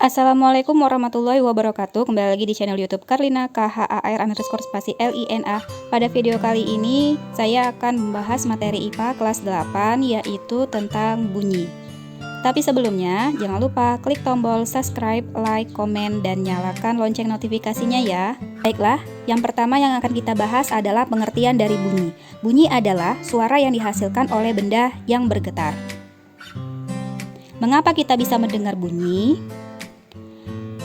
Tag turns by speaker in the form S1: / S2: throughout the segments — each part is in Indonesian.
S1: Assalamualaikum warahmatullahi wabarakatuh. Kembali lagi di channel YouTube Karlina KHAR_LINA. Pada video kali ini saya akan membahas materi IPA kelas 8, yaitu tentang bunyi. Tapi sebelumnya jangan lupa klik tombol subscribe, like, komen, dan nyalakan lonceng notifikasinya ya. Baiklah, yang pertama yang akan kita bahas adalah pengertian dari bunyi. Bunyi adalah suara yang dihasilkan oleh benda yang bergetar. Mengapa kita bisa mendengar bunyi?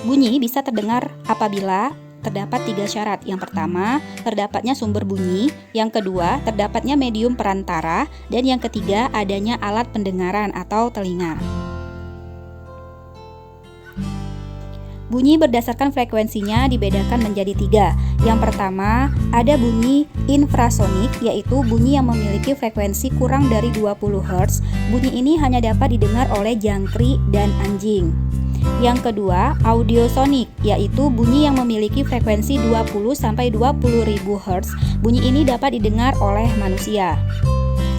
S1: Bunyi bisa terdengar apabila terdapat 3 syarat. Yang pertama, terdapatnya sumber bunyi. Yang kedua, terdapatnya medium perantara. Dan yang ketiga, adanya alat pendengaran atau telinga. Bunyi berdasarkan frekuensinya dibedakan menjadi 3. Yang pertama, ada bunyi infrasonik, yaitu bunyi yang memiliki frekuensi kurang dari 20 Hz. Bunyi ini hanya dapat didengar oleh jangkrik dan anjing. Yang kedua, audiosonik, yaitu bunyi yang memiliki frekuensi 20-20.000 Hz. Bunyi ini dapat didengar oleh manusia.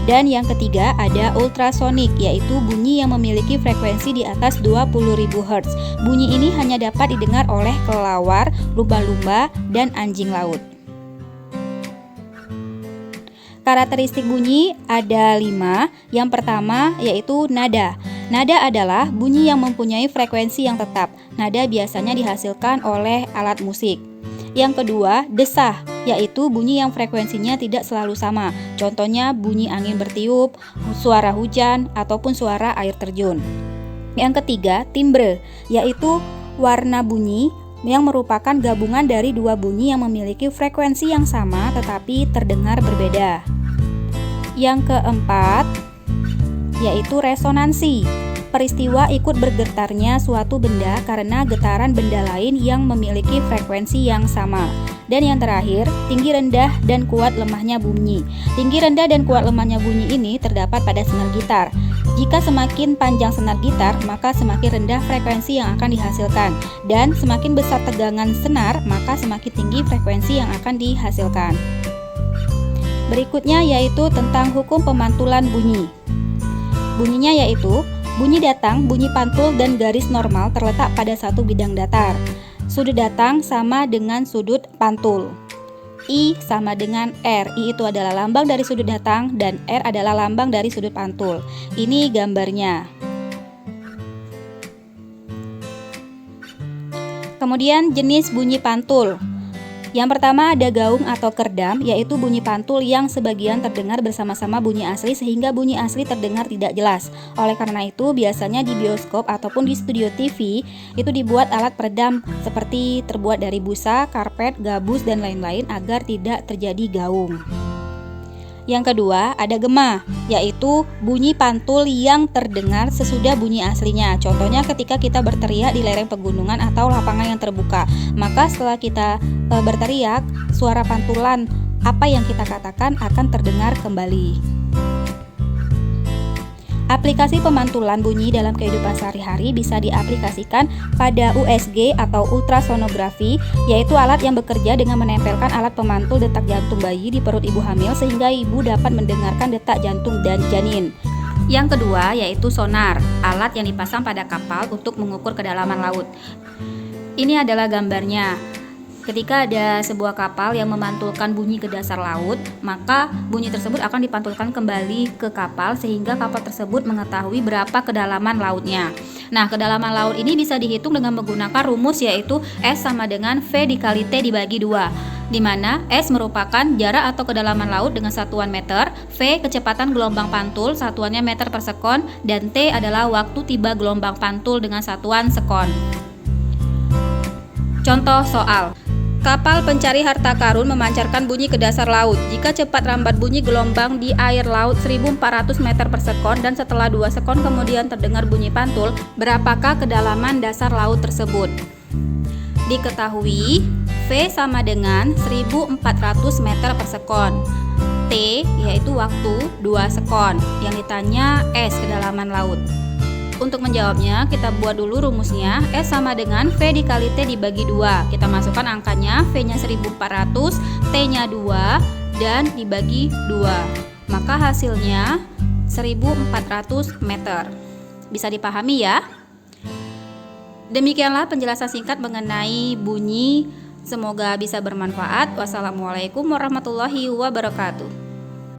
S1: Dan yang ketiga, ada ultrasonik, yaitu bunyi yang memiliki frekuensi di atas 20.000 Hz. Bunyi ini hanya dapat didengar oleh kelelawar, lumba-lumba, dan anjing laut. Karakteristik bunyi ada 5. Yang pertama yaitu nada. Nada adalah bunyi yang mempunyai frekuensi yang tetap. Nada biasanya dihasilkan oleh alat musik. Yang kedua, desah, yaitu bunyi yang frekuensinya tidak selalu sama. Contohnya bunyi angin bertiup, suara hujan, ataupun suara air terjun. Yang ketiga, timbre, yaitu warna bunyi yang merupakan gabungan dari 2 bunyi yang memiliki frekuensi yang sama tetapi terdengar berbeda. Yang keempat, yaitu resonansi. Peristiwa ikut bergetarnya suatu benda karena getaran benda lain yang memiliki frekuensi yang sama. Dan yang terakhir, tinggi rendah dan kuat lemahnya bunyi. Tinggi rendah dan kuat lemahnya bunyi ini terdapat pada senar gitar. Jika semakin panjang senar gitar, maka semakin rendah frekuensi yang akan dihasilkan. Dan semakin besar tegangan senar, maka semakin tinggi frekuensi yang akan dihasilkan. Berikutnya yaitu tentang hukum pemantulan bunyi. Bunyinya yaitu bunyi datang, bunyi pantul, dan garis normal terletak pada satu bidang datar. Sudut datang sama dengan sudut pantul. I sama dengan R. I itu adalah lambang dari sudut datang dan R adalah lambang dari sudut pantul. Ini gambarnya. Kemudian jenis bunyi pantul. Yang pertama ada gaung atau kerdam, yaitu bunyi pantul yang sebagian terdengar bersama-sama bunyi asli sehingga bunyi asli terdengar tidak jelas. Oleh karena itu, biasanya di bioskop ataupun di studio TV itu dibuat alat peredam seperti terbuat dari busa, karpet, gabus, dan lain-lain agar tidak terjadi gaung. Yang kedua, ada gema, yaitu bunyi pantul yang terdengar sesudah bunyi aslinya. Contohnya ketika kita berteriak di lereng pegunungan atau lapangan yang terbuka. Maka setelah kita berteriak, suara pantulan apa yang kita katakan akan terdengar kembali. Aplikasi pemantulan bunyi dalam kehidupan sehari-hari bisa diaplikasikan pada USG atau ultrasonografi, yaitu alat yang bekerja dengan menempelkan alat pemantul detak jantung bayi di perut ibu hamil sehingga ibu dapat mendengarkan detak jantung dan janin. Yang kedua yaitu sonar, alat yang dipasang pada kapal untuk mengukur kedalaman laut. Ini adalah gambarnya. Ketika ada sebuah kapal yang memantulkan bunyi ke dasar laut, maka bunyi tersebut akan dipantulkan kembali ke kapal sehingga kapal tersebut mengetahui berapa kedalaman lautnya. Nah, kedalaman laut ini bisa dihitung dengan menggunakan rumus yaitu S sama dengan V dikali T dibagi 2, di mana S merupakan jarak atau kedalaman laut dengan satuan meter, V kecepatan gelombang pantul satuannya meter per sekon, dan T adalah waktu tiba gelombang pantul dengan satuan sekon. Contoh soal. Kapal pencari harta karun memancarkan bunyi ke dasar laut. Jika cepat rambat bunyi gelombang di air laut 1400 meter per sekon dan setelah 2 sekon kemudian terdengar bunyi pantul, berapakah kedalaman dasar laut tersebut? Diketahui V sama dengan 1400 meter per sekon. T yaitu waktu 2 sekon. Yang ditanya S kedalaman laut. Untuk menjawabnya, kita buat dulu rumusnya. S sama dengan V dikali T dibagi 2. Kita masukkan angkanya, V-nya 1400, T-nya 2, dan dibagi 2. Maka hasilnya 1400 meter. Bisa dipahami ya? Demikianlah penjelasan singkat mengenai bunyi. Semoga bisa bermanfaat. Wassalamualaikum warahmatullahi wabarakatuh.